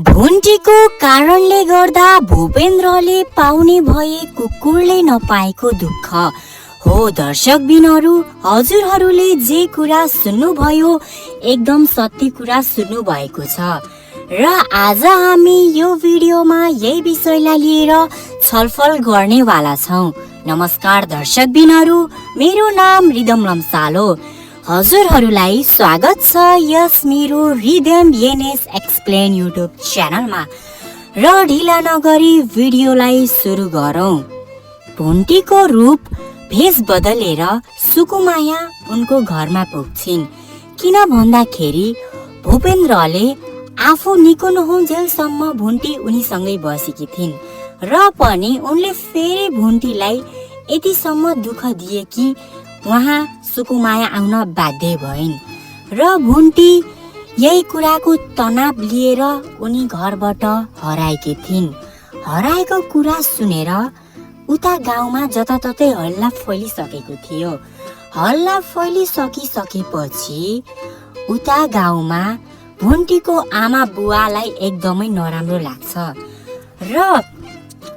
भुन्टीको कारणले गर्दा भूपेन्द्रले पाउने भए कुकुरले नपाएको दुःख हो। दर्शकबिनहरू, हजुरहरूले जे कुरा सुन्नुभयो एकदम सत्य कुरा सुन्नु भएको छ र आज हामी यो भिडियोमा यही विषयलाई लिएर छलफल गर्नेवाला छौं। नमस्कार दर्शकबिनहरू, मेरो नाम रिदम लम्साल हो। हजुरहरूलाई स्वागत छ यस मेरो रिदम एनएस एक्सप्लेन युट्युब च्यानलमा र ढिला नगरी भिडियोलाई सुरु गरौं। भुन्टीको रूप भेष बदलेर सुकुमाया उनको घरमा पुग्छिन्। किन भन्दाखेरि भूपेन्द्रले आफू निको नहुन्जेलसम्म भुन्टी उनीसँगै बसेकी थिइन् र पनि उनले फेरि भुन्टीलाई यतिसम्म दुःख दिए कि उहाँ सुकुमाया आउन बाध्य भइन् र भुन्टी यही कुराको तनाव लिएर उनी घरबाट हराएकी थिइन्। हराएको कुरा सुनेर उता गाउँमा जताततै हल्ला फैलिसकेको थियो। हल्ला फैलिसकिसकेपछि उता गाउँमा भुन्टीको आमा बुवालाई एकदमै नराम्रो लाग्छ र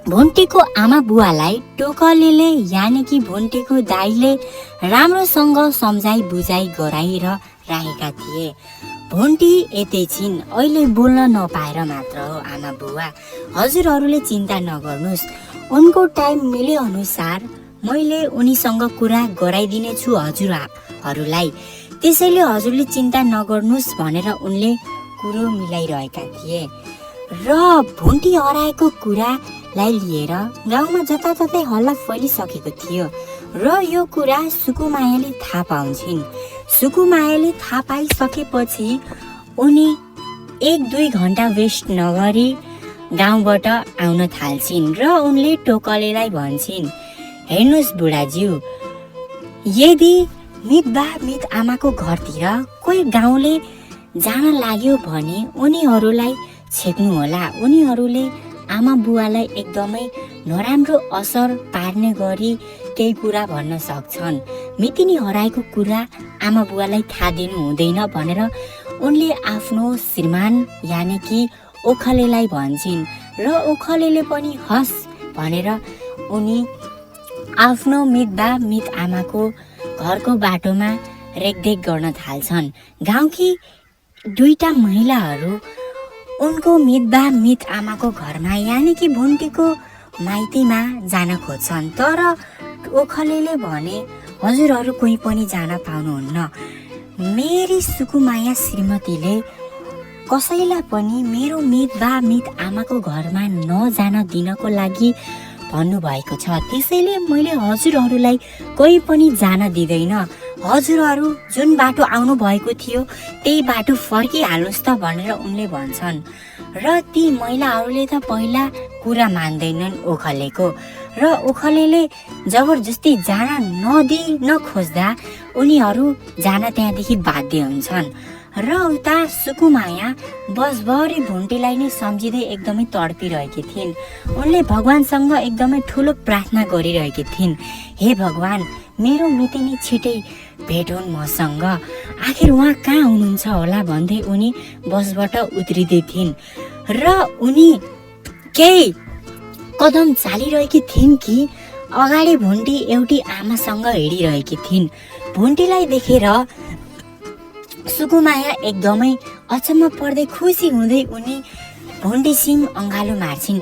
भुन्टीको आमा बुवालाई टोकलेले यानि कि भुन्टीको दाइले राम्रोसँग सम्झाइ बुझाइ गराएर राखेका थिए। भुन्टी यतै छिन्, अहिले बोल्न नपाएर मात्र हो। आमा बुवा, हजुरहरूले चिन्ता नगर्नुहोस्, उनको टाइम मिले अनुसार मैले उनीसँग कुरा गराइदिनेछु हजुरहरूलाई, त्यसैले हजुरले चिन्ता नगर्नुहोस् भनेर उनले कुरो मिलाइरहेका थिए। र भुन्टी हराएको कुरालाई लिएर गाउँमा जताततै हल्ला फैलिसकेको थियो र यो कुरा सुकुमायाले थाहा पाउँछिन्। सुकुमायाले थाहा पाइसकेपछि उनी 1-2 घण्टा वेस्ट नगरी गाउँबाट आउन थाल्छिन् र उनले टोकलेलाई भन्छिन्, हेर्नुहोस् बुढाज्यू, यदि मित आमाको घरतिर कोही गाउँले जान लाग्यो भने उनीहरूलाई छेक्नु होला। उनीहरूले आमा बुवालाई एकदमै नराम्रो असर पार्ने गरी केही कुरा भन्न सक्छन्। मितिनी हराएको कुरा आमा बुवालाई थाहा दिनु हुँदैन भनेर उनले आफ्नो श्रीमान यानि कि ओखलेलाई भन्छन् र ओखलेले पनि हस् भनेर उनी आफ्नो मित आमाको घरको बाटोमा रेखदेख गर्न थाल्छन्। गाउँकी 2टा महिलाहरू उनको मित आमाको घरमा यानि कि भुन्टीको माइतीमा जान खोज्छन्, तर ओखलेले भने हजुरहरू कोही पनि जान पाउनुहुन्न। मेरी सुकुमाया श्रीमतीले कसैलाई पनि मेरो मित आमाको घरमा नजान दिनको लागि भन्नुभएको छ, त्यसैले मैले हजुरहरूलाई कोही पनि जान दिँदैन। हजुरहरू जुन बाटो आउनु भएको थियो त्यही बाटो फर्किहाल्नुहोस् त भनेर उनले भन्छन्। र ती महिलाहरूले त पहिला कुरा मान्दैनन् ओखलेको र ओखलेले जबरजस्ती जान नखोज्दा उनीहरू जान त्यहाँदेखि बाध्य हुन्छन्। र उता सुकुमाया बसभरि भुन्टीलाई नै सम्झिँदै एकदमै तडपिरहेकी थिइन्। उनले भगवानसँग एकदमै ठुलो प्रार्थना गरिरहेकी थिइन्, हे भगवान, मेरो मितिनी छिटै भेट हुन् मसँग, आखिर उहाँ कहाँ हुनुहुन्छ होला भन्दै उनी बसबाट उत्रिँदै थिइन् र उनी केही कदम चालिरहेकी थिइन् कि अगाडि भुन्टी एउटी आमासँग हिँडिरहेकी थिइन्। भुन्टीलाई देखेर सुकुमाया एकदमै अचम्म पर्दै खुसी हुँदै उनी भुन्टीसिम अँगालो मार्छिन्।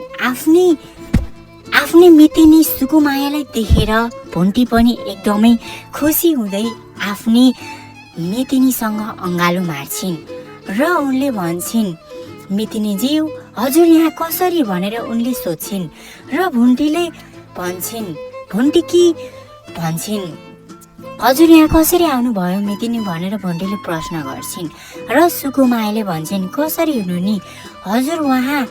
आफ्नै मितिनी सुकुमायालाई देखेर भुन्टी पनि एकदमै खुसी हुँदै आफ्नी मितिनीसँग अँगालो मार्छिन् र उनले भन्छिन्, मितिनीज्यू हजुर यहाँ कसरी भनेर उनले सोध्छिन् र भुन्टीले भन्छिन् हजुर यहाँ कसरी आउनुभयो मितिनी भनेर भुन्टीले प्रश्न गर्छिन् र सुकुमायाले भन्छन्, कसरी हुनु नि हजुर, उहाँ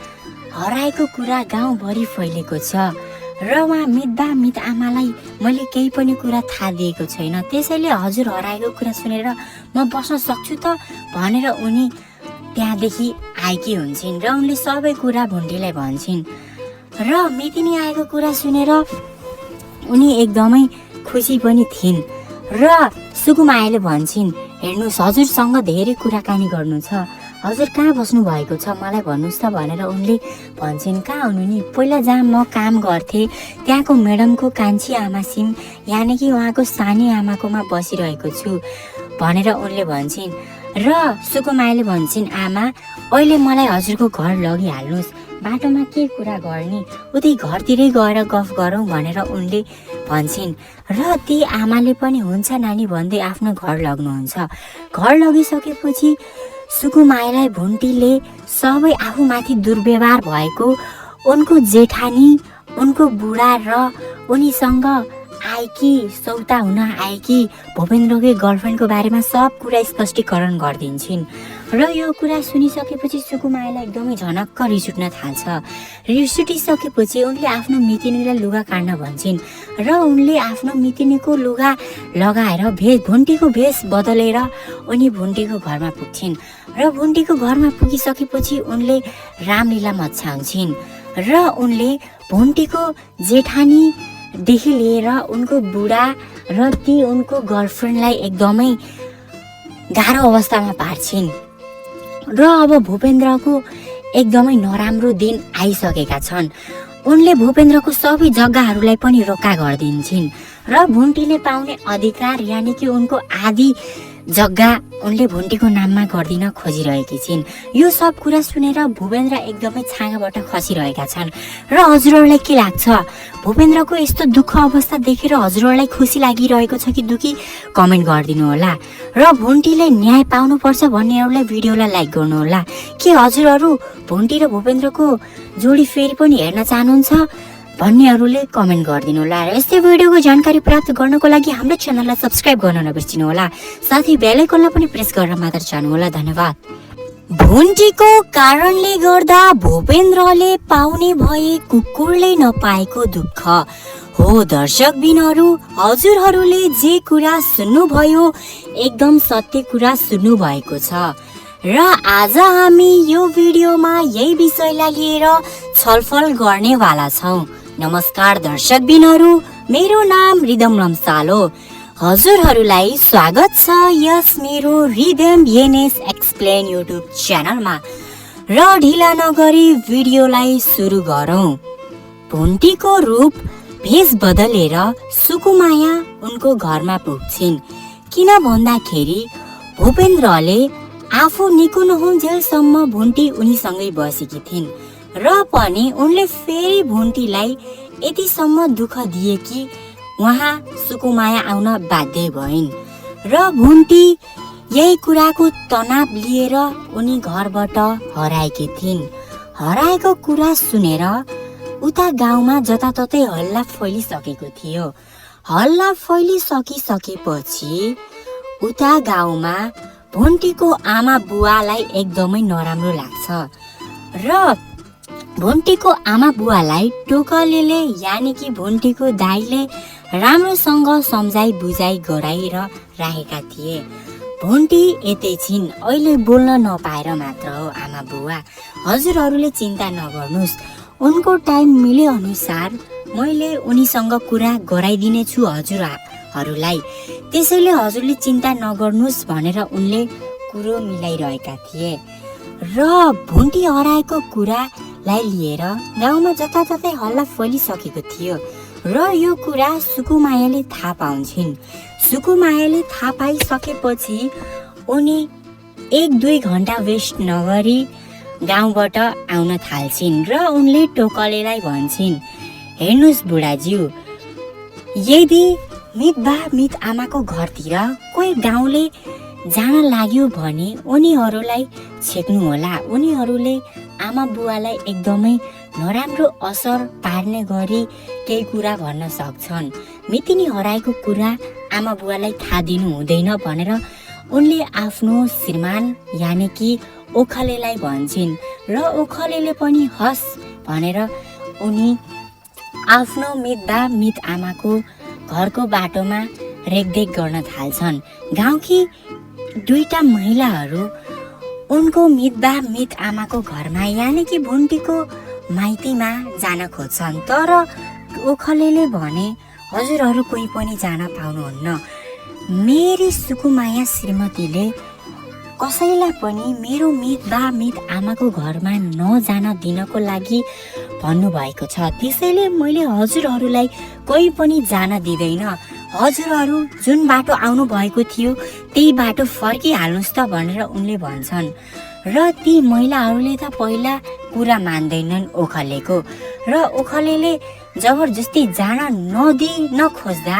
हराएको कुरा गाउँभरि फैलेको छ र उहाँ मित आमालाई मैले केही पनि कुरा थाहा दिएको छैन, त्यसैले हजुर हराएको कुरा सुनेर म बस्न सक्छु त भनेर उनी त्यहाँदेखि आएकी हुन्छन् र उनले सबै कुरा भुन्टीलाई भन्छन् र मितिनी आएको कुरा सुनेर उनी एकदमै खुसी पनि थिइन् र सुकुमायाले भन्छन्, हेर्नुहोस् हजुरसँग धेरै कुराकानी गर्नु छ, हजुर कहाँ बस्नु भएको छ मलाई भन्नुहोस् त भनेर उनले भन्छन्। कहाँ हुनु नि? पहिला जहाँ म काम गर्थेँ त्यहाँको म्याडमको कान्छी आमा सिम यानि कि उहाँको सानी आमाकोमा बसिरहेको छु भनेर उनले भन्छन्। र सुकुमायाले भन्छन्, आमा अहिले मलाई हजुरको घर लगिहाल्नुहोस्, बाटोमा के कुरा गर्ने, उतै घरतिरै गएर गफ गरौँ भनेर उनले भन्छन्। र ती आमाले पनि हुन्छ नानी भन्दै आफ्नो घर लग्नुहुन्छ। घर लगिसकेपछि सुकुमायालाई भुन्टीले सबै आफूमाथि दुर्व्यवहार भएको उनको जेठानी, उनको बुढा र उनीसँग आएकी सौता हुन आएकी भूपेन्द्रकै गर्लफ्रेन्डको बारेमा सब कुरा स्पष्टीकरण गरिदिन्छन्। र यो कुरा सुनिसकेपछि सुकुमायालाई एकदमै झनक्क रिस उठ्न थाल्छ। रिस उठिसकेपछि उनले आफ्नो मितिनीलाई लुगा काट्न भन्छन् र उनले आफ्नो मितिनीको लुगा लगाएर भुन्टीको भेष बदलेर उनी भुन्टीको घरमा पुग्छिन्। र भुन्टीको घरमा पुगिसकेपछि उनले रामलीला मचाउँछिन् र उनले भुन्टीको जेठानीदेखि लिएर उनको बुढा र ती उनको गर्लफ्रेन्डलाई एकदमै गाह्रो अवस्थामा पार्छिन्। र अब भूपेन्द्रको एकदमै नराम्रो दिन आइसकेका छन्। उनले भूपेन्द्रको सबै जग्गाहरूलाई पनि रोका गरिदिन्छन् र भुन्टीले पाउने अधिकार यानि कि उनको आधी जग्गा उनले भुन्टीको नाममा गरिदिन खोजिरहेकी छिन्। यो सब कुरा सुनेर भूपेन्द्र एकदमै छाँगाबाट खसिरहेका छन्। र हजुरहरूलाई के लाग्छ? भूपेन्द्रको यस्तो दुःख अवस्था देखेर हजुरहरूलाई खुसी लागिरहेको छ कि दुःखी? कमेन्ट गरिदिनु होला। र भुन्टीले न्याय पाउनुपर्छ भन्नेहरूलाई भिडियोलाई लाइक गर्नु होला। के हजुरहरू भुन्टी र भूपेन्द्रको जोडी फेरि पनि हेर्न चाहनुहुन्छ भन्नेहरूले कमेन्ट गरिदिनु होला। र यस्तै भिडियोको जानकारी प्राप्त गर्नको लागि हाम्रो च्यानललाई सब्स्क्राइब गर्न नबिर्सिनु होला। साथै बेल आइकनलाई पनि प्रेस गरेर मात्र जानु होला। धन्यवाद। भुन्टीको कारणले गर्दा भूपेन्द्रले पाउने भए कुकुरले नपाएको दुःख। हो दर्शक बिनहरू, हजुरहरूले जे कुरा सुन्नुभयो एकदम सत्य कुरा सुन्नु भएको छ। र आज हामी यो भिडियोमा यही विषयलाई लिएर छलफल गर्नेवाला छौँ। नमस्कार दर्शक बिनहरू, मेरो नाम रिदम लम्साल हो। हजुरहरूलाई स्वागत छ यस मेरो रिदम एनएस एक्सप्लेन युट्युब च्यानलमा। र ढिला नगरी भिडियोलाई सुरु गरौँ। भुन्टीको रूप भेष बदलेर सुकुमाया उनको घरमा पुग्छिन्। किन भन्दाखेरि भूपेन्द्रले आफू निको नहुन्जेलसम्म भुन्टी उनीसँगै बसेकी थिइन् र पनि उनले फेरि भुन्टीलाई यतिसम्म दुःख दिए कि उहाँ सुकुमाया आउन बाध्य भइन्। र भुन्टी यही कुराको तनाव लिएर उनी घरबाट हराएकी थिइन्। हराएको कुरा सुनेर उता गाउँमा जताततै हल्ला फैलिसकेको थियो। हल्ला फैलिसकिसकेपछि उता गाउँमा भुन्टीको आमा बुवालाई एकदमै नराम्रो लाग्छ र भुन्टीको आमा बुवालाई टोकलेले यानि कि भुन्टीको दाइले राम्रोसँग सम्झाइ बुझाइ गराएर राखेका थिए। भुन्टी यतै छिन्, अहिले बोल्न नपाएर मात्र हो। आमा बुवा हजुरहरूले चिन्ता नगर्नुहोस्, उनको टाइम मिले अनुसार मैले उनीसँग कुरा गराइदिनेछु हजुरहरूलाई, त्यसैले हजुरले चिन्ता नगर्नुहोस् भनेर उनले कुरो मिलाइरहेका थिए। र भुन्टी हराएको कुरालाई लिएर गाउँमा जताततै हल्ला फैलिसकेको थियो र यो कुरा सुकुमायाले थाहा पाउँछिन्। सुकुमायाले थाहा पाइसकेपछि उनी 1-2 घन्टा वेस्ट नगरी गाउँबाट आउन थाल्छिन् र उनले टोकलेलाई भन्छन्, हेर्नुहोस् बुढाज्यू, यदि मित आमाको घरतिर कोही गाउँले जान लाग्यो भने उनीहरूलाई छेक्नु होला। उनीहरूले आमा बुवालाई एकदमै नराम्रो असर पार्ने गरी केही कुरा भन्न सक्छन्। मितिनी हराएको कुरा आमा बुवालाई थाहा दिनु हुँदैन भनेर उनले आफ्नो श्रीमान यानि कि ओखलेलाई भन्छन् र ओखलेले पनि हस् भनेर उनी आफ्नो मित आमाको घरको बाटोमा रेखदेख गर्न थाल्छन्। गाउँकी 2टा महिलाहरू उनको मित आमाको घरमा यानि कि भुन्टीको माइतीमा जान खोज्छन्, तर ओखलेले भने हजुरहरू कोही पनि जान पाउनुहुन्न। मेरी सुकुमाया श्रीमतीले कसैलाई पनि मेरो मित बा मित आमाको घरमा नजान दिनको लागि भन्नुभएको छ। त्यसैले मैले हजुरहरूलाई कोही पनि जान दिँदैन। हजुरहरू जुन बाटो आउनु भएको थियो त्यही बाटो फर्किहाल्नुहोस् त भनेर उनले भन्छन्। र ती महिलाहरूले त पहिला कुरा मान्दैनन् ओखलेको, र ओखलेले जबरजस्ती जान नखोज्दा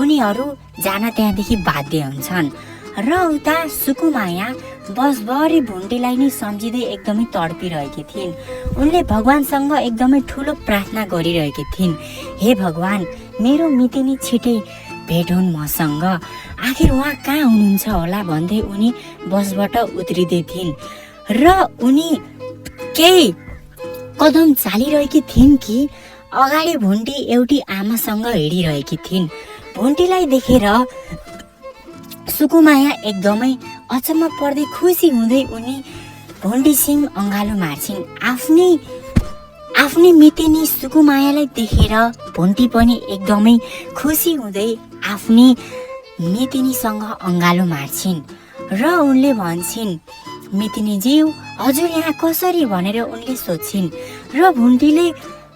उनीहरू जान त्यहाँदेखि बाध्य हुन्छन्। र उता सुकुमाया बसभरि भुन्टीलाई नै सम्झिँदै एकदमै तडपिरहेकी थिइन्। उनले भगवानसँग एकदमै ठुलो प्रार्थना गरिरहेकी थिइन्, हे भगवान मेरो मितिनी छिटै भेट हुन् मसँग, आखिर उहाँ कहाँ हुनुहुन्छ होला भन्दै उनी बसबाट उत्रिँदै थिइन्। र उनी केही कदम चालिरहेकी थिइन् कि अगाडि भुन्टी एउटी आमासँग हिँडिरहेकी थिइन्। भुन्टीलाई देखेर सुकुमाया एकदमै अचम्म पर्दै खुसी हुँदै उनी भुन्टीसिंह अँगालो मार्छिन्। आफ्नै मितिनी सुकुमायालाई देखेर भुन्टी पनि एकदमै खुसी हुँदै आफ्नी मितिनीसँग अँगालो मार्छिन्। र उनले भन्छन्, मितिनीज्यू हजुर यहाँ कसरी भनेर उनले सोध्छिन्। र भुन्टीले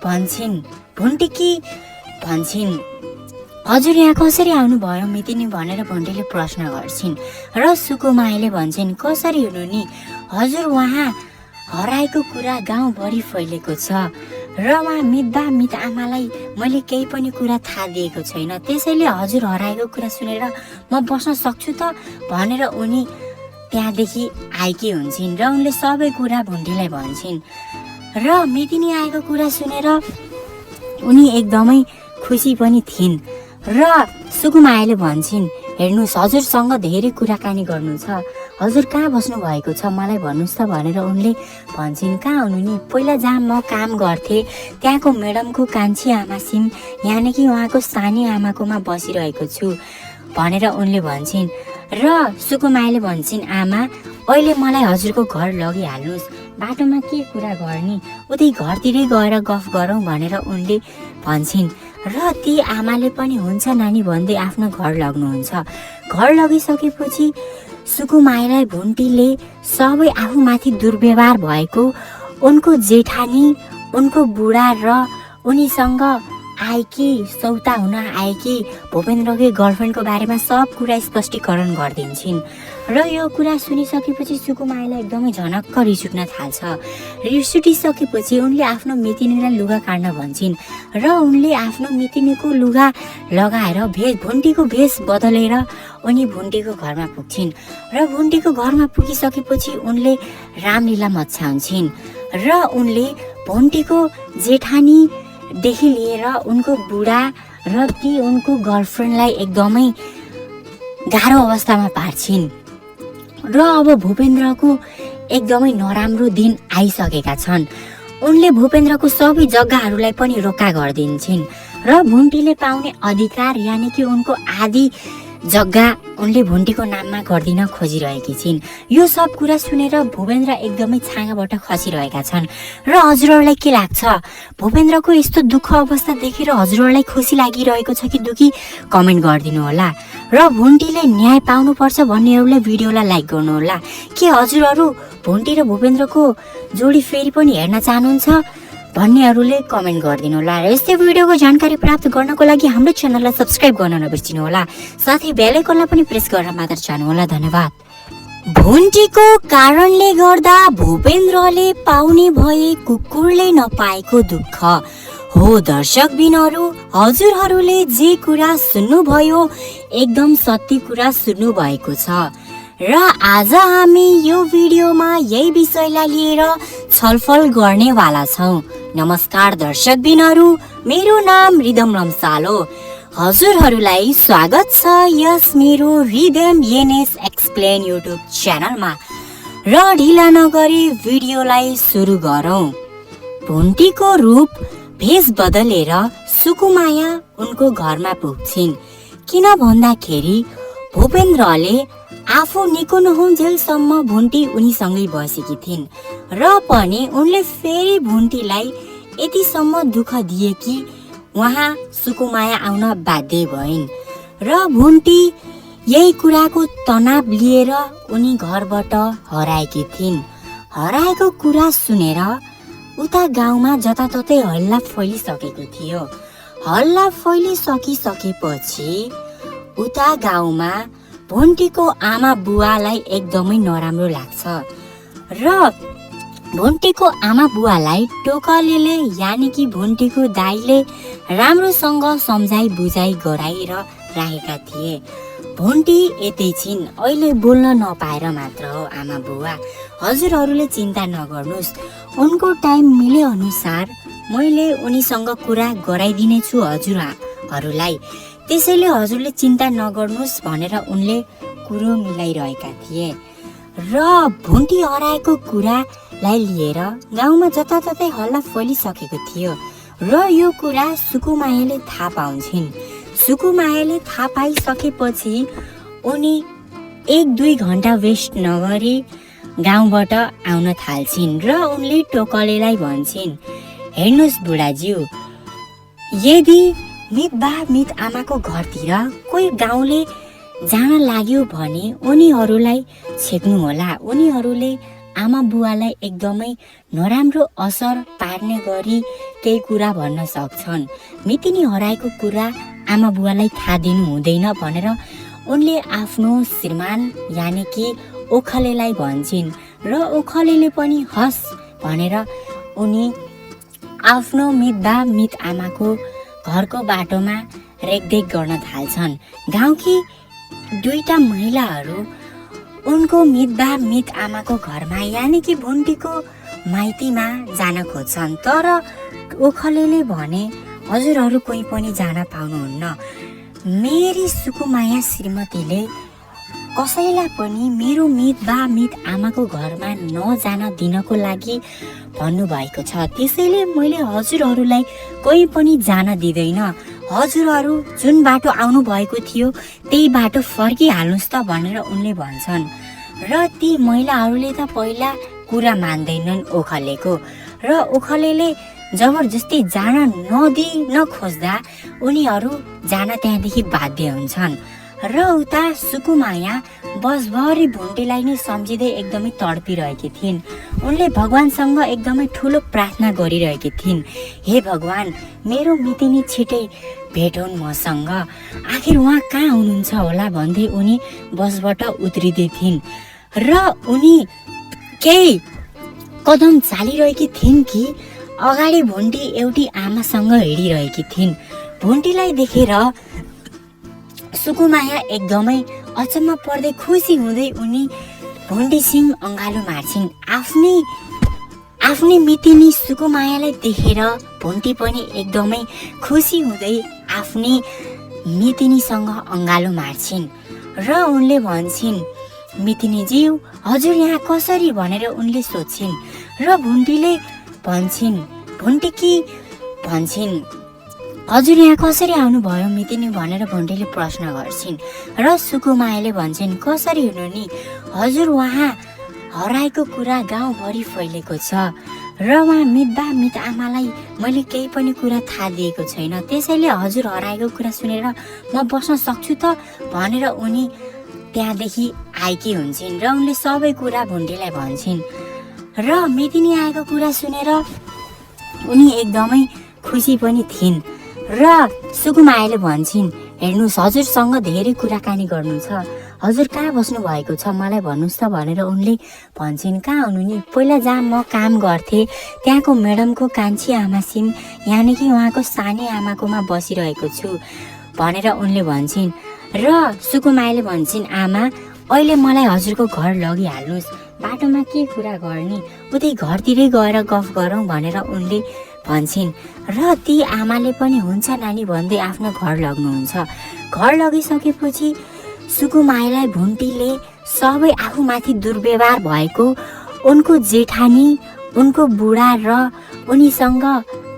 भन्छन् हजुर यहाँ कसरी आउनुभयो मितिनी भनेर भुन्टीले प्रश्न गर्छिन्। र सुकुमायाले भन्छन् कसरी हुनु नि हजुर, उहाँ हराएको कुरा गाउँभरि फैलेको छ र उहाँ मित आमालाई मैले केही पनि कुरा थाहा दिएको छैन, त्यसैले हजुर हराएको कुरा सुनेर म बस्न सक्छु त भनेर उनी त्यहाँदेखि आएकी हुन्छन्। र उनले सबै कुरा भुन्टीलाई भन्छन्। र मितिनी आएको कुरा सुनेर उनी एकदमै खुसी पनि थिइन्। र सुकुमायाले भन्छन् हेर्नुहोस् हजुरसँग धेरै कुराकानी गर्नु छ, हजुर कहाँ बस्नु भएको छ मलाई भन्नुहोस् त भनेर उनले भन्छन्। कहाँ हुनु नि, पहिला जहाँ म काम गर्थेँ त्यहाँको म्याडमको कान्छी आमा सिम यानि कि उहाँको सानी आमाकोमा बसिरहेको छु भनेर उनले भन्छन्। र सुकुमायाले भन्छन् आमा अहिले मलाई हजुरको घर लगिहाल्नुहोस्, बाटोमा के कुरा गर्ने उतै घरतिरै गएर गफ गरौँ भनेर उनले भन्छन्। र ती आमाले पनि हुन्छ नानी भन्दै आफ्नो घर लग्नुहुन्छ। घर लगिसकेपछि सुकुमायालाई भुन्टीले सबै आफूमाथि दुर्व्यवहार भएको उनको जेठानी उनको बुढा र उनीसँग आएकी सौता हुन आएकी भूपेन्द्रकै गर्लफ्रेन्डको बारेमा सब कुरा स्पष्टीकरण गरिदिन्छन्। र यो कुरा सुनिसकेपछि सुकुमायालाई एकदमै झनक्क रिस उठ्न थाल्छ। रिस उठिसकेपछि उनले आफ्नो मितिनीलाई लुगा काट्न भन्छन्। र उनले आफ्नो मितिनीको लुगा लगाएर भुन्टीको भेष बदलेर उनी भुन्टीको घरमा पुग्छिन्। र भुन्टीको घरमा पुगिसकेपछि उनले रामलीला मचाउँछिन्। र उनले भुन्टीको जेठानीदेखि लिएर उनको बुढा र ती उनको गर्लफ्रेन्डलाई एकदमै गाह्रो अवस्थामा पार्छिन्। र अब भूपेन्द्रको एकदमै नराम्रो दिन आइसकेका छन्। उनले भूपेन्द्रको सबै जग्गाहरूलाई पनि रोका गरिदिन्छन् र भुन्टीले पाउने अधिकार यानि कि उनको आधी जग्गा उनले भुन्टीको नाममा गरिदिन खोजिरहेकी छिन्। यो सब कुरा सुनेर भूपेन्द्र एकदमै छाँगाबाट खसिरहेका छन्। र हजुरहरूलाई के लाग्छ भूपेन्द्रको यस्तो दुःख अवस्था देखेर हजुरहरूलाई खुसी लागिरहेको छ कि दुःखी कमेन्ट गरिदिनु होला। र भुन्टीले न्याय पाउनुपर्छ भन्नेहरूलाई भिडियोलाई लाइक गर्नुहोला। के हजुरहरू भुन्टी र भूपेन्द्रको जोडी फेरि पनि हेर्न चाहनुहुन्छ भन्नेहरूले कमेन्ट गरिदिनु होला। र यस्तै भिडियोको जानकारी प्राप्त गर्नको लागि हाम्रो च्यानललाई सब्स्क्राइब गर्न नबिर्सिनु होला, साथै बेल आइकनलाई पनि प्रेस गरेर मात्र जानु होला। धन्यवाद। भुन्टीको कारणले गर्दा भूपेन्द्रले पाउने भए कुकुरले नपाएको दुःख हो। दर्शकबिनहरू हजुरहरूले जे कुरा सुन्नुभयो एकदम सत्य कुरा सुन्नु भएको छ। र आज हामी यो भिडियोमा यही विषयलाई लिएर छलफल गर्नेवाला छौँ। नमस्कार दर्शकबिनहरू, मेरो नाम रिदम लम्साल हो। हजुरहरूलाई स्वागत छ यस मेरो रिदम एनएस एक्सप्लेन युट्युब च्यानलमा। र ढिला नगरी भिडियोलाई सुरु गरौँ। भुन्टीको रूप भेष बदलेर सुकुमाया उनको घरमा पुग्छिन्। किन भन्दाखेरि भूपेन्द्रले आफू निको नहुन्जेलसम्म भुन्टी उनीसँगै बसेकी थिइन् र पनि उनले फेरि भुन्टीलाई यतिसम्म दुःख दिए कि उहाँ सुकुमाया आउन बाध्य भइन्। र भुन्टी यही कुराको तनाव लिएर उनी घरबाट हराएकी थिइन्। हराएको कुरा सुनेर उता गाउँमा जताततै हल्ला फैलिसकेको थियो। हल्ला फैलिसकिसकेपछि उता गाउँमा भोन्टीको आमा बुवालाई एकदमै नराम्रो लाग्छ र भोन्टीको आमा बुवालाई टोकलेले यानि कि भोन्टीको दाइले राम्रोसँग सम्झाइ बुझाइ गराएर राखेका थिए। भोन्टी यतै छिन्, अहिले बोल्न नपाएर मात्र हो आमा बुवा, हजुरहरूले चिन्ता नगर्नुहोस्, उनको टाइम मिले अनुसार मैले उनीसँग कुरा गराइदिनेछु हजुरहरूलाई, त्यसैले हजुरले चिन्ता नगर्नुहोस् भनेर उनले कुरो मिलाइरहेका थिए। र भोन्टी हराएको कुरालाई लिएर गाउँमा जताततै हल्ला फैलिसकेको थियो र यो कुरा सुकुमायाले थाहा पाउँछिन्। सुकुमायाले थाहा पाइसकेपछि उनी 1-2 घन्टा वेस्ट नगरी गाउँबाट आउन थाल्छिन् र उनले टोकलेलाई भन्छिन्, हेर्नुहोस् बुढाज्यू, यदि मित आमाको घरतिर कोही गाउँले जान लाग्यो भने उनीहरूलाई छेक्नु होला। उनीहरूले आमा बुवालाई एकदमै नराम्रो असर पार्ने गरी केही कुरा भन्न सक्छन्। मितिनी हराएको कुरा आमा बुवालाई थाहा दिनु हुँदैन भनेर उनले आफ्नो श्रीमान यानि कि ओखलेलाई भन्छन् र ओखलेले पनि हस् भनेर उनी आफ्नो मित आमाको घरको बाटोमा रेखदेख गर्न थाल्छन्। गाउँकी 2टा महिलाहरू उनको मित आमाको घरमा यानि कि भोन्टीको माइतीमा जान खोज्छन्, तर ओखलेले भने हजुरहरू कोही पनि जान पाउनुहुन्न। मेरी सुकुमाया श्रीमतीले कसैलाई पनि मेरो मित आमाको घरमा नजान दिनको लागि भन्नुभएको छ, त्यसैले मैले हजुरहरूलाई कोही पनि जान दिँदैन। हजुरहरू जुन बाटो आउनु भएको थियो त्यही बाटो फर्किहाल्नुहोस् त भनेर उनले भन्छन्। र ती महिलाहरूले त पहिला कुरा मान्दैनन् ओखलेको, र ओखलेले जबरजस्ती जान नखोज्दा उनीहरू जान त्यहाँदेखि बाध्य हुन्छन्। र उता सुकुमाया बसभरि भोन्टीलाई नै सम्झिँदै एकदमै तडपिरहेकी थिइन्। उनले भगवानसँग एकदमै ठुलो प्रार्थना गरिरहेकी थिइन्, हे भगवान, मेरो मितिनी छिटै भेट हुन् मसँग, आखिर उहाँ कहाँ हुनुहुन्छ होला भन्दै उनी बसबाट उत्रिँदै थिइन्। र उनी केही कदम चालिरहेकी थिइन् कि अगाडि भोन्टी एउटी आमासँग हिँडिरहेकी थिइन्। भोन्टीलाई देखेर सुकुमाया एकदमै अचम्म पर्दै खुसी हुँदै उनी भोन्टीसिंह अँगालो मार्छिन्। आफ्नी मितिनी सुकुमायालाई देखेर भोन्टी पनि एकदमै खुसी हुँदै आफ्नी मितिनीसँग अँगालो मार्छिन् र उनले भन्छन्, मितिनीज्यू हजुर यहाँ कसरी भनेर उनले सोध्छिन्। र भोन्टीले भन्छन् हजुर यहाँ कसरी आउनुभयो मितिनी भनेर भोन्टीले प्रश्न गर्छिन्। र सुकुमायाले भन्छन्, कसरी हुनु नि हजुर, उहाँ हराएको कुरा गाउँभरि फैलेको छ र उहाँ मित आमालाई मैले केही पनि कुरा थाहा दिएको छैन, त्यसैले हजुर हराएको कुरा सुनेर म बस्न सक्छु त भनेर उनी त्यहाँदेखि आएकी हुन्छन्। र उनले सबै कुरा भोन्टीलाई भन्छन् र मितिनी आएको कुरा सुनेर उनी एकदमै खुसी पनि थिइन्। र सुकुमायाले भन्छन्, हेर्नुहोस् हजुरसँग धेरै कुराकानी गर्नु छ, हजुर कहाँ बस्नु भएको छ मलाई भन्नुहोस् त भनेर उनले भन्छन्, कहाँ हुनु नि, पहिला जहाँ म काम गर्थेँ त्यहाँको म्याडमको कान्छी आमासिम यानि कि उहाँको सानै आमाकोमा बसिरहेको छु भनेर उनले भन्छन्। र सुकुमायाले भन्छन्, आमा अहिले मलाई हजुरको घर लगिहाल्नुहोस्, बाटोमा के कुरा गर्ने, उतै घरतिरै गएर गफ गरौँ भनेर उनले भन्छन्। र ती आमाले पनि हुन्छ नानी भन्दै आफ्नो घर लग्नुहुन्छ। घर लगिसकेपछि सुकुमायालाई भोन्टीले सबै आफूमाथि दुर्व्यवहार भएको उनको जेठानी, उनको बुढा र उनीसँग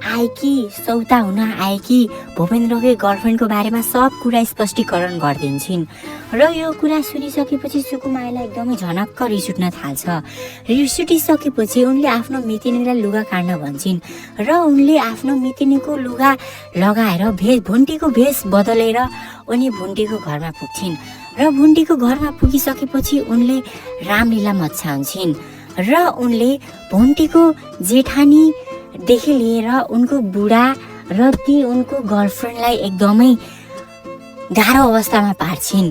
आएकी सौता हुन आएकी भूपेन्द्रकै गर्लफ्रेन्डको बारेमा सब कुरा स्पष्टीकरण गरिदिन्छन्। र यो कुरा सुनिसकेपछि सुकुमायालाई एकदमै झनक्क रिस उठ्न थाल्छ। रिस उठिसकेपछि उनले आफ्नो मितिनीलाई लुगा काट्न भन्छन् र उनले आफ्नो मितिनीको लुगा लगाएर भुन्टीको भेष बदलेर उनी भुन्टीको घरमा पुग्छिन् र भुन्टीको घरमा पुगिसकेपछि उनले रामलीला मचाउँछिन् र उनले भुन्टीको जेठानीदेखि लिएर उनको बुढा र ती उनको गर्लफ्रेन्डलाई एकदमै गाह्रो अवस्थामा पार्छिन्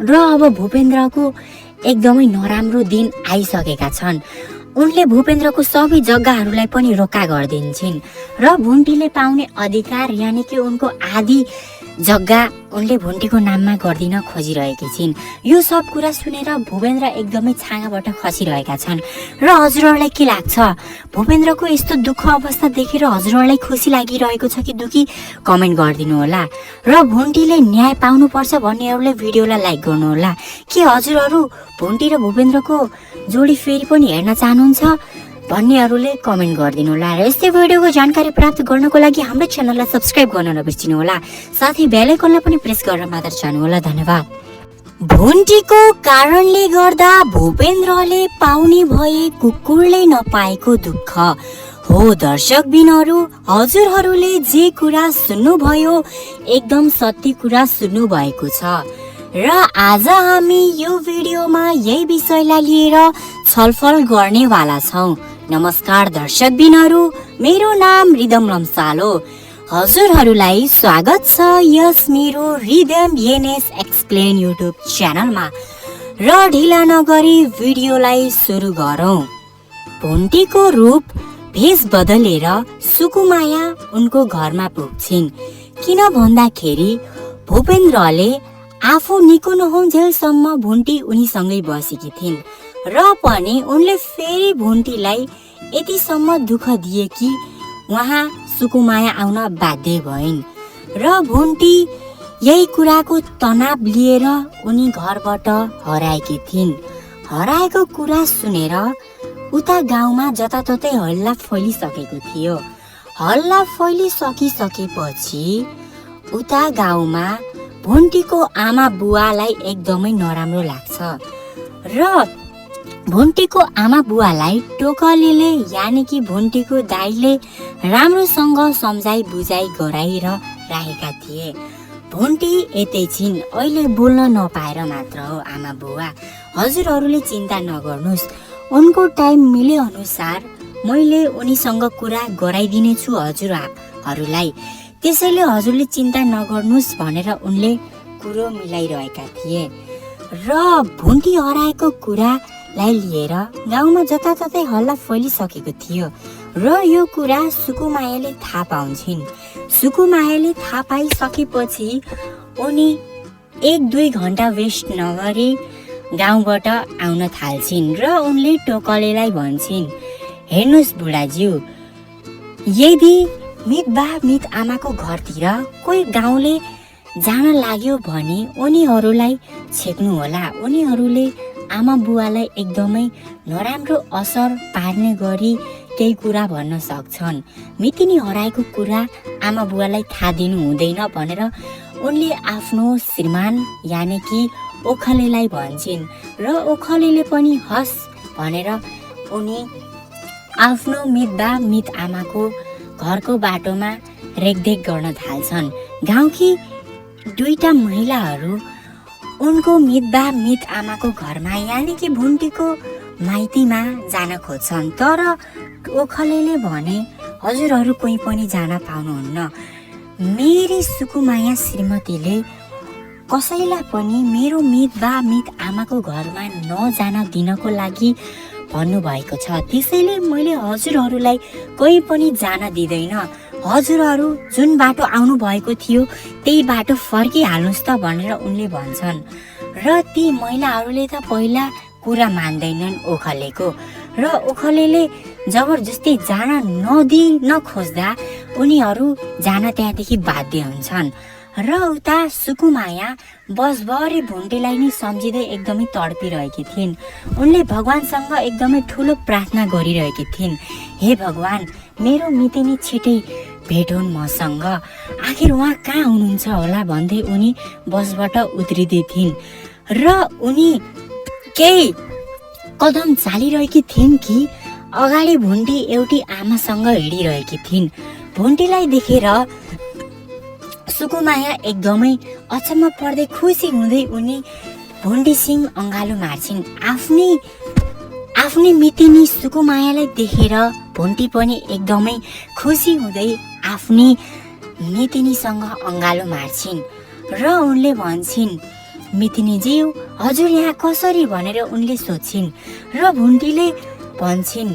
र अब भूपेन्द्रको एकदमै नराम्रो दिन आइसकेका छन्। उनले भूपेन्द्रको सबै जग्गाहरूलाई पनि रोका गरिदिन्छन् र भुन्टीले पाउने अधिकार यानि कि उनको आधी जग्गा उनले भुन्टीको नाममा गरिदिन खोजिरहेकी छिन्। यो सब कुरा सुनेर भूपेन्द्र एकदमै छाँगाबाट खसिरहेका छन्। र हजुरहरूलाई के लाग्छ? भूपेन्द्रको यस्तो दुःख अवस्था देखेर हजुरहरूलाई खुसी लागिरहेको छ कि दुःखी? कमेन्ट गरिदिनु होला। र भुन्टीले न्याय पाउनुपर्छ भन्नेहरूले भिडियोलाई लाइक गर्नुहोला। के हजुरहरू भुन्टी र भूपेन्द्रको जोडी फेरि पनि हेर्न चाहनुहुन्छ भन्नेहरूले कमेन्ट गरिदिनु होला। र यस्तै भिडियोको जानकारी प्राप्त गर्नको लागि हाम्रो च्यानललाई सब्स्क्राइब गर्न नबिर्सिनु होला। साथै बेल आइकनलाई पनि प्रेस गरेर मात्र जानु होला। धन्यवाद। भुन्टीको कारणले गर्दा भूपेन्द्रले पाउने भए कुकुरले नपाएको दुःख। हो दर्शकबिनहरू, हजुरहरूले जे कुरा सुन्नुभयो एकदम सत्य कुरा सुन्नु भएको छ र आज हामी यो भिडियोमा यही विषयलाई लिएर छलफल गर्नेवाला छौँ। नमस्कार दर्शकबिनहरू, मेरो नाम रिदम लम्साल हो। हजुरहरूलाई स्वागत छ यस मेरो रिदम एनएस एक्सप्लेन युट्युब च्यानलमा। र ढिला नगरी भिडियोलाई सुरु गरौँ। भुन्टीको रूप भेष बदलेर सुकुमाया उनको घरमा पुग्छिन्। किन भन्दाखेरि भूपेन्द्रले आफू निको नहुन्जेलसम्म भुन्टी उनीसँगै बसेकी थिइन् र पनि उनले फेरि भुन्टीलाई यतिसम्म दुःख दिए कि उहाँ सुकुमाया आउन बाध्य भइन् र भुन्टी यही कुराको तनाव लिएर उनी घरबाट हराएकी थिइन्। हराएको कुरा सुनेर उता गाउँमा जताततै हल्ला फैलिसकेको थियो। हल्ला फैलिसकिसकेपछि उता गाउँमा भुन्टीको आमा बुवालाई एकदमै नराम्रो लाग्छ र भुन्टीको आमा बुवालाई टोकलीले यानि कि भुन्टीको दाइले राम्रोसँग सम्झाइ बुझाइ गराएर राखेका थिए। भुन्टी यतै छिन्, अहिले बोल्न नपाएर मात्र हो आमा बुवा। हजुरहरूले चिन्ता नगर्नुहोस्, उनको टाइम मिले अनुसार मैले उनीसँग कुरा गराइदिनेछु हजुरहरूलाई। त्यसैले हजुरले चिन्ता नगर्नुहोस् भनेर उनले कुरो मिलाइरहेका थिए। र भुन्टी हराएको कुरालाई लिएर गाउँमा जताततै हल्ला फैलिसकेको थियो र यो कुरा सुकुमायाले थाहा पाउँछिन्। सुकुमायाले थाहा पाइसकेपछि उनी 1-2 घन्टा वेस्ट नगरी गाउँबाट आउन थाल्छिन् र उनले टोकलेलाई भन्छिन्, हेर्नुहोस् बुढाज्यू, यदि मित आमाको घरतिर कोही गाउँले जान लाग्यो भने उनीहरूलाई छेक्नु होला। उनीहरूले आमा बुवालाई एकदमै नराम्रो असर पार्ने गरी केही कुरा भन्न सक्छन्। मितिनी हराएको कुरा आमा बुवालाई थाहा दिनु हुँदैन भनेर उनले आफ्नो श्रीमान यानि कि ओखलेलाई भन्छन् र ओखलेले पनि हस् भनेर उनी आफ्नो मित आमाको घरको बाटोमा रेखदेख गर्न थाल्छन्। गाउँकी 2टा महिलाहरू उनको मित आमाको घरमा यानि कि भुन्टीको माइतीमा जान खोज्छन्, तर ओखलेले भने हजुरहरू कोही पनि जान पाउनुहुन्न। मेरी सुकुमाया श्रीमतीले कसैलाई पनि मेरो मित आमाको घरमा नजान दिनको लागि भन्नुभएको छ। त्यसैले मैले हजुरहरूलाई कोही पनि जान दिँदैन। हजुरहरू जुन बाटो आउनु भएको थियो त्यही बाटो फर्किहाल्नुहोस् त भनेर उनले भन्छन्। र ती महिलाहरूले त पहिला कुरा मान्दैनन् ओखलेको र ओखलेले जबरजस्ती जान नखोज्दा उनीहरू जान त्यहाँदेखि बाध्य हुन्छन् र उता सुकुमाया बसभरि भुन्टीलाई नै सम्झिँदै एकदमै तडपिरहेकी थिइन्। उनले भगवानसँग एकदमै ठुलो प्रार्थना गरिरहेकी थिइन्, हे भगवान, मेरो मितिनी छिटै भेट हुन् मसँग, आखिर उहाँ कहाँ हुनुहुन्छ होला भन्दै उनी बसबाट उत्रिँदै थिइन्। र उनी केही कदम चालिरहेकी थिइन् कि अगाडि भुन्टी एउटी आमासँग हिँडिरहेकी थिइन्। भुन्टीलाई देखेर सुकुमाया एकदमै अचम्म पर्दै खुसी हुँदै उनी भुन्टीसिंह अँगालो मार्छिन्। आफ्नै मितिनी सुकुमायालाई देखेर भुन्टी पनि एकदमै खुसी हुँदै आफ्नी मितिनीसँग अँगालो मार्छिन् र उनले भन्छिन्, मितिनीज्यू, हजुर यहाँ कसरी भनेर उनले सोध्छिन्। र भुन्टीले भन्छिन्,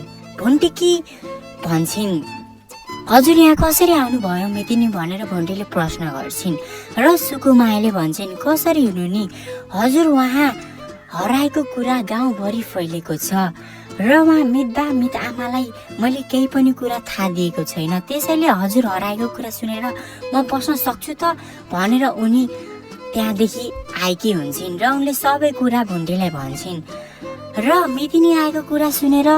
हजुर यहाँ कसरी आउनुभयो मितिनी भनेर भुन्टीले प्रश्न गर्छिन्। र सुकुमायाले भन्छन्, कसरी हुनु नि हजुर, उहाँ हराएको कुरा गाउँभरि फैलेको छ र उहाँ मित आमालाई मैले केही पनि कुरा थाहा दिएको छैन, त्यसैले हजुर हराएको कुरा सुनेर म बस्न सक्छु त भनेर उनी त्यहाँदेखि आएकी हुन्छन्। र उनले सबै कुरा भुन्टीलाई भन्छन् र मितिनी आएको कुरा सुनेर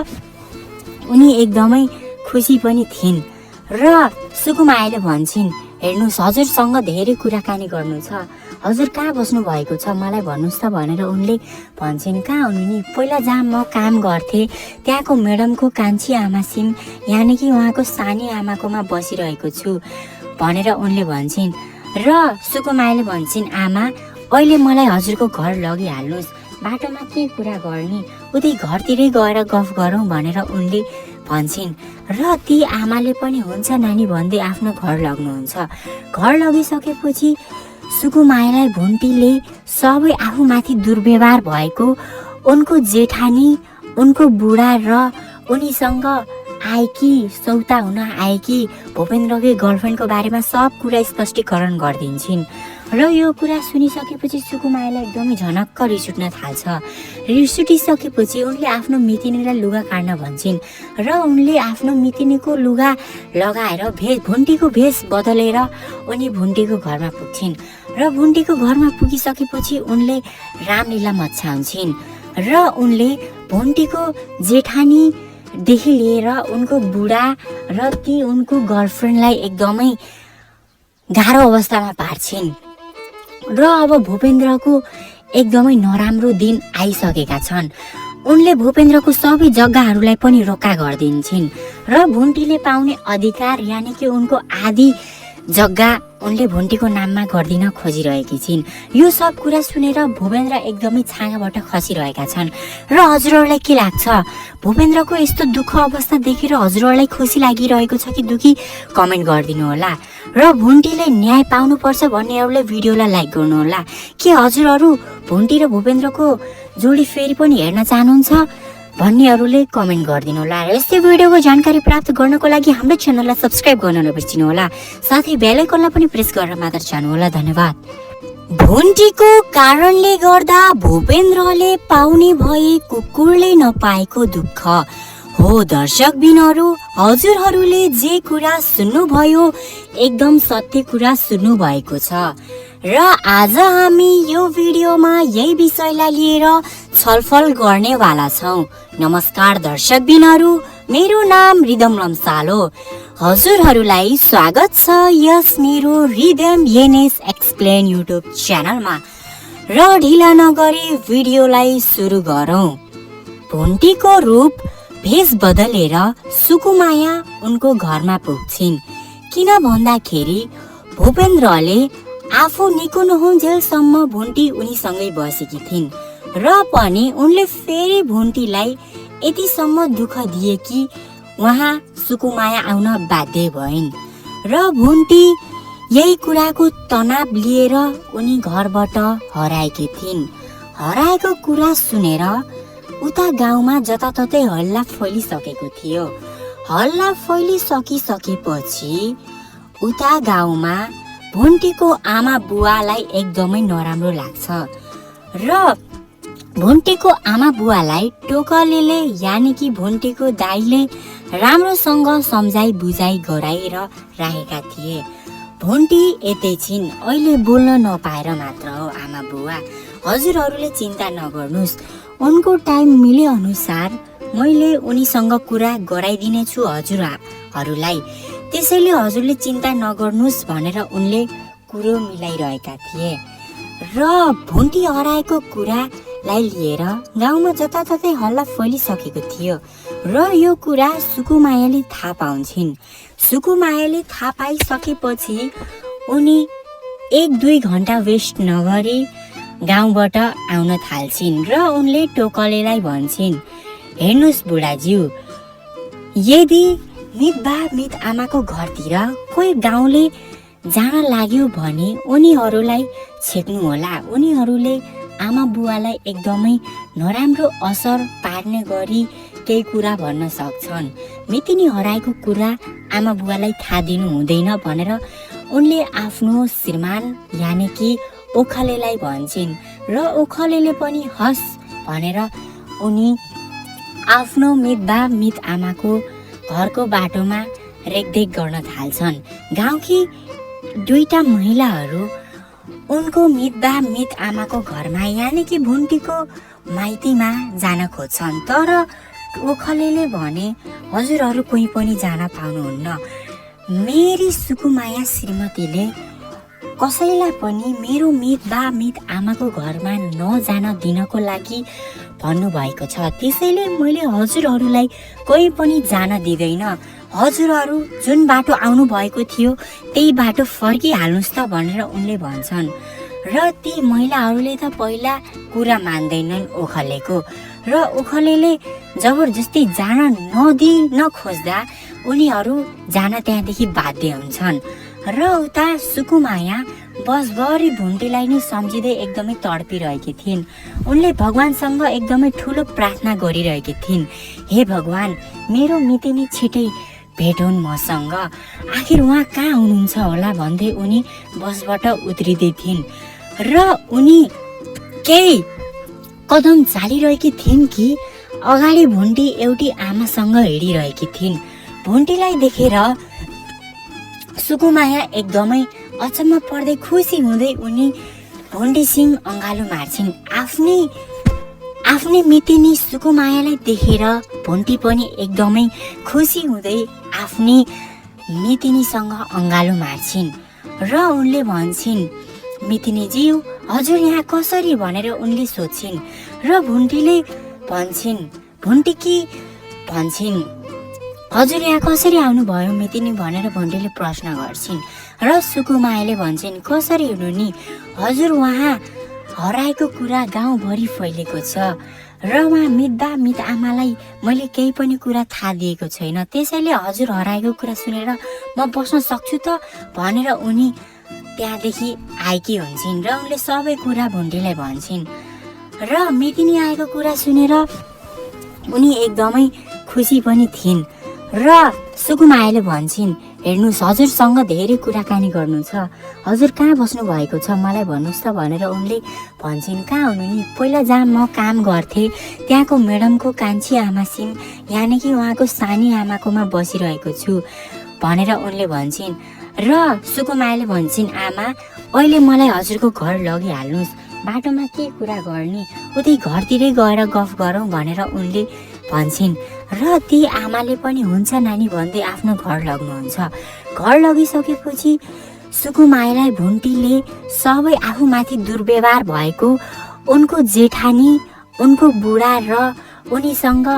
उनी एकदमै खुसी पनि थिइन्। र सुकुमायाले भन्छन्, हेर्नुहोस् हजुरसँग धेरै कुराकानी गर्नु छ, हजुर कहाँ बस्नु भएको छ मलाई भन्नुहोस् त भनेर उनले भन्छन्। कहाँ हुनु नि, पहिला जहाँ म काम गर्थेँ त्यहाँको म्याडमको कान्छी आमासिम यानि कि उहाँको सानी आमाकोमा बसिरहेको छु भनेर उनले भन्छन्। र सुकुमायाले भन्छन्, आमा अहिले मलाई हजुरको घर लगिहाल्नुहोस्, बाटोमा के कुरा गर्ने, उतै घरतिरै गएर गफ गरौँ भनेर उनले भन्छन्। र ती आमाले पनि हुन्छ नानी भन्दै आफ्नो घर लग्नुहुन्छ। घर लगिसकेपछि सुकुमायालाई भुन्टीले सबै आफूमाथि दुर्व्यवहार भएको, उनको जेठानी, उनको बुढा र उनीसँग आएकी सौता हुन आएकी भूपेन्द्रकै गर्लफ्रेन्डको बारेमा सब कुरा स्पष्टीकरण गरिदिन्छन्। र यो कुरा सुनिसकेपछि सुकुमायालाई एकदमै झनक्क रिस उठ्न थाल्छ। रिस उठिसकेपछि उनले आफ्नो मितिनीलाई लुगा काट्न भन्छन् र उनले आफ्नो मितिनीको लुगा लगाएर भुन्टीको भेष बदलेर उनी भुन्टीको घरमा पुग्छिन्। र भुन्टीको घरमा पुगिसकेपछि उनले रामलीला मचाउँछिन् र उनले भुन्टीको जेठानीदेखि लिएर उनको बुढा र ती उनको गर्लफ्रेन्डलाई एकदमै गाह्रो अवस्थामा पार्छिन्। र अब भूपेन्द्रको एकदमै नराम्रो दिन आइसकेका छन्। उनले भूपेन्द्रको सबै जग्गाहरूलाई पनि रोका गरिदिन्छन् र भुन्टीले पाउने अधिकार यानि कि उनको आधी जग्गा उनले भुन्टीको नाममा गरिदिन खोजिरहेकी छिन्। यो सब कुरा सुनेर भूपेन्द्र एकदमै छाँगाबाट खसिरहेका छन्। र हजुरहरूलाई के लाग्छ, भूपेन्द्रको यस्तो दुःख अवस्था देखेर हजुरहरूलाई खुसी लागिरहेको छ कि दुःखी, कमेन्ट गरिदिनु होला। र भुन्टीले न्याय पाउनुपर्छ भन्नेहरूले भिडियोलाई लाइक गर्नुहोला। के हजुरहरू भुन्टी र भूपेन्द्रको जोडी फेरि पनि हेर्न चाहनुहुन्छ भन्नेहरूले कमेन्ट गरिदिनु होला। र यस्तै भिडियोको जानकारी प्राप्त गर्नको लागि हाम्रो च्यानललाई सब्स्क्राइब गर्न नबिर्सिनु होला, साथै बेल आइकनलाई पनि प्रेस गरेर मात्र जानु होला। धन्यवाद। भुन्टीको कारणले गर्दा भूपेन्द्रले पाउने भए कुकुरले नपाएको दुःख हो। दर्शकबिनहरू, हजुरहरूले जे कुरा सुन्नुभयो एकदम सत्य कुरा सुन्नु भएको छ र आज हामी यो भिडियोमा यही विषयलाई लिएर छलफल गर्नेवाला छौँ। नमस्कार दर्शकबिनहरू, मेरो नाम रिदम लम्साल हो। हजुरहरूलाई स्वागत छ यस मेरो रिदम एनएस एक्सप्लेन युट्युब च्यानलमा। र ढिला नगरी भिडियोलाई सुरु गरौँ। भुन्टीको रूप भेष बदलेर सुकुमाया उनको घरमा पुग्छिन्, किन भन्दाखेरि भूपेन्द्रले आफू निको नहुन्जेलसम्म भुन्टी उनीसँगै बसेकी थिइन् र पनि उनले फेरि भुन्टीलाई यतिसम्म दुःख दिए कि उहाँ सुकुमाया आउन बाध्य भइन्। र भुन्टी यही कुराको तनाव लिएर उनी घरबाट हराएकी थिइन्। हराएको कुरा सुनेर उता गाउँमा जताततै हल्ला फैलिसकेको थियो। हल्ला फैलिसकिसकेपछि उता गाउँमा भुन्टीको आमा बुवालाई एकदमै नराम्रो लाग्छ र भुन्टीको आमा बुवालाई टोकलीले यानि कि भुन्टीको दाइले राम्रोसँग सम्झाइ बुझाइ गराएर राखेका थिए। भुन्टी यतै छिन्, अहिले बोल्न नपाएर मात्र हो आमा बुवा। हजुरहरूले चिन्ता नगर्नुहोस्, उनको टाइम मिले अनुसार मैले उनीसँग कुरा गराइदिनेछु हजुरहरूलाई। त्यसैले हजुरले चिन्ता नगर्नुहोस् भनेर उनले कुरो मिलाइरहेका थिए। र भुन्टी हराएको कुरालाई लिएर गाउँमा जताततै हल्ला फैलिसकेको थियो र यो कुरा सुकुमायाले थाहा पाउँछिन्। सुकुमायाले थाहा पाइसकेपछि उनी 1-2 घन्टा वेस्ट नगरी गाउँबाट आउन थाल्छिन् र उनले टोकलेलाई भन्छिन्, हेर्नुहोस् बुढाज्यू, यदि मित आमाको घरतिर कोही गाउँले जान लाग्यो भने उनीहरूलाई छेक्नु होला। उनीहरूले आमा बुवालाई एकदमै नराम्रो असर पार्ने गरी केही कुरा भन्न सक्छन्। मितिनी हराएको कुरा आमा बुवालाई थाहा दिनु हुँदैन भनेर उनले आफ्नो श्रीमान यानि कि ओखलेलाई भन्छन् र ओखलेले पनि हस् भनेर उनी आफ्नो मित आमाको घरको बाटोमा रेखदेख गर्न थाल्छन्। गाउँकी 2टा महिलाहरू उनको मित आमाको घरमा यानि कि भुन्टीको माइतीमा जान खोज्छन्, तर ओखलेले भने हजुरहरू कोही पनि जान पाउनुहुन्न। मेरी सुकुमाया श्रीमतीले कसैलाई पनि मेरो मित आमाको घरमा नजान दिनको लागि भन्नुभएको छ। त्यसैले मैले हजुरहरूलाई कोही पनि जान दिँदैन। हजुरहरू जुन बाटो आउनु भएको थियो त्यही बाटो फर्किहाल्नुहोस् त भनेर उनले भन्छन्। र ती महिलाहरूले त पहिला कुरा मान्दैनन् ओखलेको, र ओखलेले जबरजस्ती जान नखोज्दा उनीहरू जान त्यहाँदेखि बाध्य हुन्छन्। र उता सुकुमाया बसभरि भुन्टीलाई नै सम्झिँदै एकदमै तडपिरहेकी थिइन्। उनले भगवानसँग एकदमै ठुलो प्रार्थना गरिरहेकी थिइन्, हे भगवान, मेरो मितिनी छिटै भेट हुन् मसँग, आखिर उहाँ कहाँ हुनुहुन्छ होला भन्दै उनी बसबाट उत्रिँदै थिइन्। र उनी केही कदम चालिरहेकी थिइन् कि अगाडि भुन्टी एउटी आमासँग हिँडिरहेकी थिइन्। भुन्टीलाई देखेर सुकुमाया एकदमै अचम्म पर्दै खुसी हुँदै उनी भुन्टीसिंह अँगालो मार्छिन्। आफ्नै मितिनी सुकुमायालाई देखेर भुन्टी पनि एकदमै खुसी हुँदै आफ्नी मितिनीसँग अँगालो मार्छिन् र उनले भन्छिन्, मितिनीज्यू हजुर यहाँ कसरी भनेर उनले सोध्छिन्। र भुन्टीले भन्छिन् हजुर यहाँ कसरी आउनुभयो मितिनी भनेर भुन्टीले प्रश्न गर्छिन्। र सुकुमायाले भन्छिन्, कसरी हुनु नि हजुर, उहाँ हराएको कुरा गाउँभरि फैलेको छ र उहाँ मित आमालाई मैले केही पनि कुरा थाहा दिएको छैन, त्यसैले हजुर हराएको कुरा सुनेर म बस्न सक्छु त भनेर उनी त्यहाँदेखि आएकी हुन्छन्। र उनले सबै कुरा भुन्टीलाई भन्छन् र मितिनी आएको कुरा सुनेर उनी एकदमै खुसी पनि थिइन्। र सुकुमायाले भन्छन्, हेर्नुहोस् हजुरसँग धेरै कुराकानी गर्नु छ, हजुर कहाँ बस्नु भएको छ मलाई भन्नुहोस् त भनेर उनले भन्छन्। कहाँ हुनु नि, पहिला जहाँ म काम गर्थेँ त्यहाँको म्याडमको कान्छी आमासिम यानि कि उहाँको सानी आमाकोमा बसिरहेको छु भनेर उनले भन्छन्। र सुकुमायाले भन्छन्, आमा अहिले मलाई हजुरको घर लगिहाल्नुहोस्, बाटोमा के कुरा गर्ने, उतै घरतिरै गएर गफ गरौँ भनेर उनले भन्छन्। र ती आमाले पनि हुन्छ नानी भन्दै आफ्नो घर लग्नुहुन्छ। घर लगिसकेपछि सुकुमायालाई भुन्टीले सबै आफूमाथि दुर्व्यवहार भएको उनको जेठानी, उनको बुढा र उनीसँग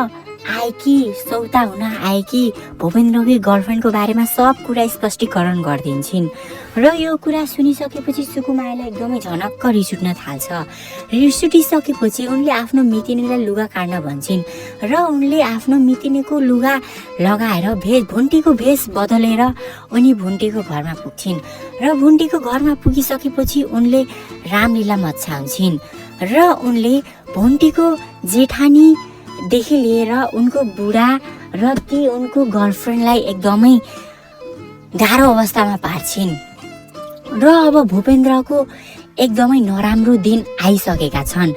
आएकी सौता हुन आएकी भूपेन्द्रकी गर्लफ्रेन्डको बारेमा सब कुरा स्पष्टीकरण गरिदिन्छन्। र यो कुरा सुनिसकेपछि सुकुमायालाई एकदमै झनक्क रिस उठ्न थाल्छ। रिस उठिसकेपछि उनले आफ्नो मितिनीलाई लुगा काट्न भन्छन् र उनले आफ्नो मितिनीको लुगा लगाएर भुन्टीको भेष बदलेर उनी भुन्टीको घरमा पुग्छिन्। र भुन्टीको घरमा पुगिसकेपछि उनले रामलीला मचाउँछिन् र उनले भुन्टीको जेठानी देखि लिएर उनको बुढा र ती उनको गर्लफ्रेन्डलाई एकदमै गाह्रो अवस्थामा पार्छिन्। र अब भूपेन्द्रको एकदमै नराम्रो दिन आइसकेका छन्।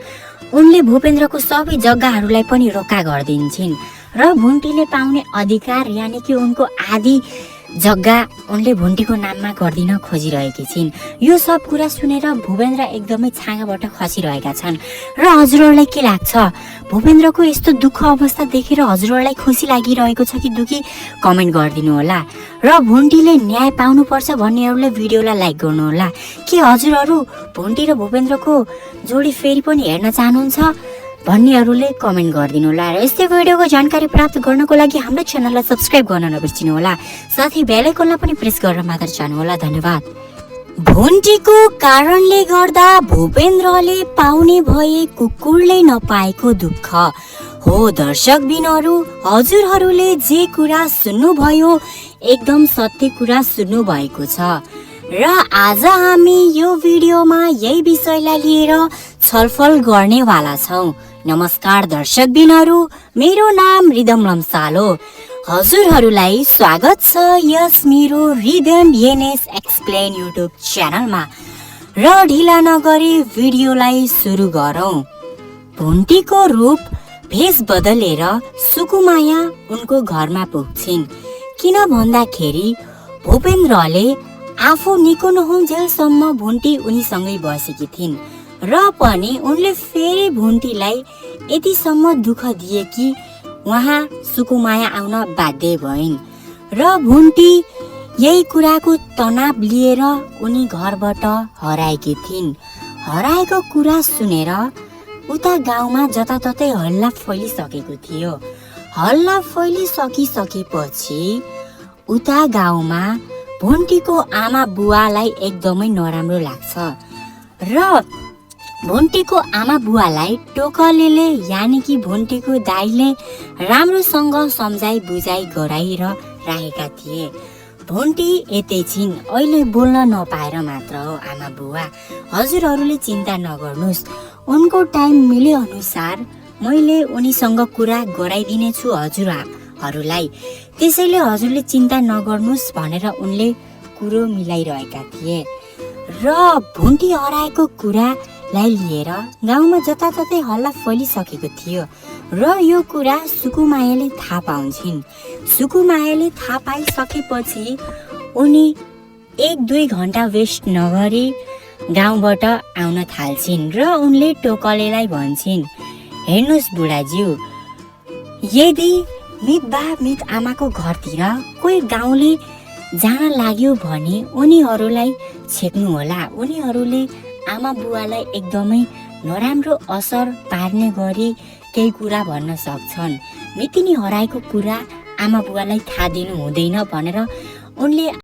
उनले भूपेन्द्रको सबै जग्गाहरूलाई पनि रोका गरिदिन्छन् र भुन्टीले पाउने अधिकार यानि कि उनको आधी जग्गा उनले भुन्टीको नाममा गरिदिन खोजिरहेकी छिन्। यो सब कुरा सुनेर भूपेन्द्र एकदमै छाँगाबाट खसिरहेका छन्। र हजुरहरूलाई के लाग्छ? भूपेन्द्रको यस्तो दुःख अवस्था देखेर हजुरहरूलाई खुसी लागिरहेको छ कि दुःखी? कमेन्ट गरिदिनु होला। र भुन्टीले न्याय पाउनुपर्छ भन्नेहरूले भिडियोलाई लाइक गर्नुहोला। के हजुरहरू भुन्टी र भूपेन्द्रको जोडी फेरि पनि हेर्न चाहनुहुन्छ भन्नेहरूले कमेन्ट गरिदिनु होला। र यस्तै भिडियोको जानकारी प्राप्त गर्नको लागि हाम्रो च्यानललाई सब्स्क्राइब गर्न नबिर्सिनु होला। साथै बेल आइकनलाई पनि प्रेस गरेर मात्र जानु होला। धन्यवाद। भुन्टीको कारणले गर्दा भूपेन्द्रले पाउने भए कुकुरले नपाएको दुःख। हो दर्शक बिनहरू, हजुरहरूले जे कुरा सुन्नुभयो एकदम सत्य कुरा सुन्नु भएको छ। र आज हामी यो भिडियोमा यही विषयलाई लिएर छलफल गर्नेवाला छौँ। नमस्कार दर्शक बिनहरू, मेरो नाम रिदम लम्साल हो। हजुरहरूलाई स्वागत छ यस मेरो रिदम एनएस एक्सप्लेन युट्युब च्यानलमा। र ढिला नगरी भिडियोलाई सुरु गरौँ। भुन्टीको रूप भेष बदलेर सुकुमाया उनको घरमा पुग्छिन्। किन भन्दाखेरि भूपेन्द्रले आफू निको नहुन्जेलसम्म भुन्टी उनीसँगै बसेकी थिइन्। र पनि उनले फेरि भुन्टीलाई यतिसम्म दुःख दिए कि उहाँ सुकुमाया आउन बाध्य भइन्। र भुन्टी यही कुराको तनाव लिएर उनी घरबाट हराएकी थिइन्। हराएको कुरा सुनेर उता गाउँमा जताततै हल्ला फैलिसकेको थियो। हल्ला फैलिसकिसकेपछि उता गाउँमा भुन्टीको आमा बुवालाई एकदमै नराम्रो लाग्छ। र भुन्टीको आमा बुवालाई टोकलेले यानि कि भुन्टीको दाइले राम्रोसँग सम्झाइ बुझाइ गराएर राखेका थिए। भुन्टी यतै छिन्, अहिले बोल्न नपाएर मात्र हो। आमा बुवा हजुरहरूले चिन्ता नगर्नुहोस्, उनको टाइम मिले अनुसार मैले उनीसँग कुरा गराइदिनेछु हजुरहरूलाई। त्यसैले हजुरले चिन्ता नगर्नुहोस् भनेर उनले कुरो मिलाइरहेका थिए। र भुन्टी हराएको कुरालाई लिएर गाउँमा जताततै हल्ला फैलिसकेको थियो। र यो कुरा सुकुमायाले थाहा पाउँछिन्। सुकुमायाले थाहा पाइसकेपछि उनी 1-2 घन्टा वेस्ट नगरी गाउँबाट आउन थाल्छिन्। र उनले टोकलेलाई भन्छिन्, हेर्नुहोस् बुढाज्यू, यदि मित आमाको घरतिर कोही गाउँले जान लाग्यो भने उनीहरूलाई छेक्नु होला। उनीहरूले आमा बुवालाई एकदमै नराम्रो असर पार्ने गरी केही कुरा भन्न सक्छन्। मितिनी हराएको कुरा आमा बुवालाई थाहा दिनु हुँदैन भनेर उनले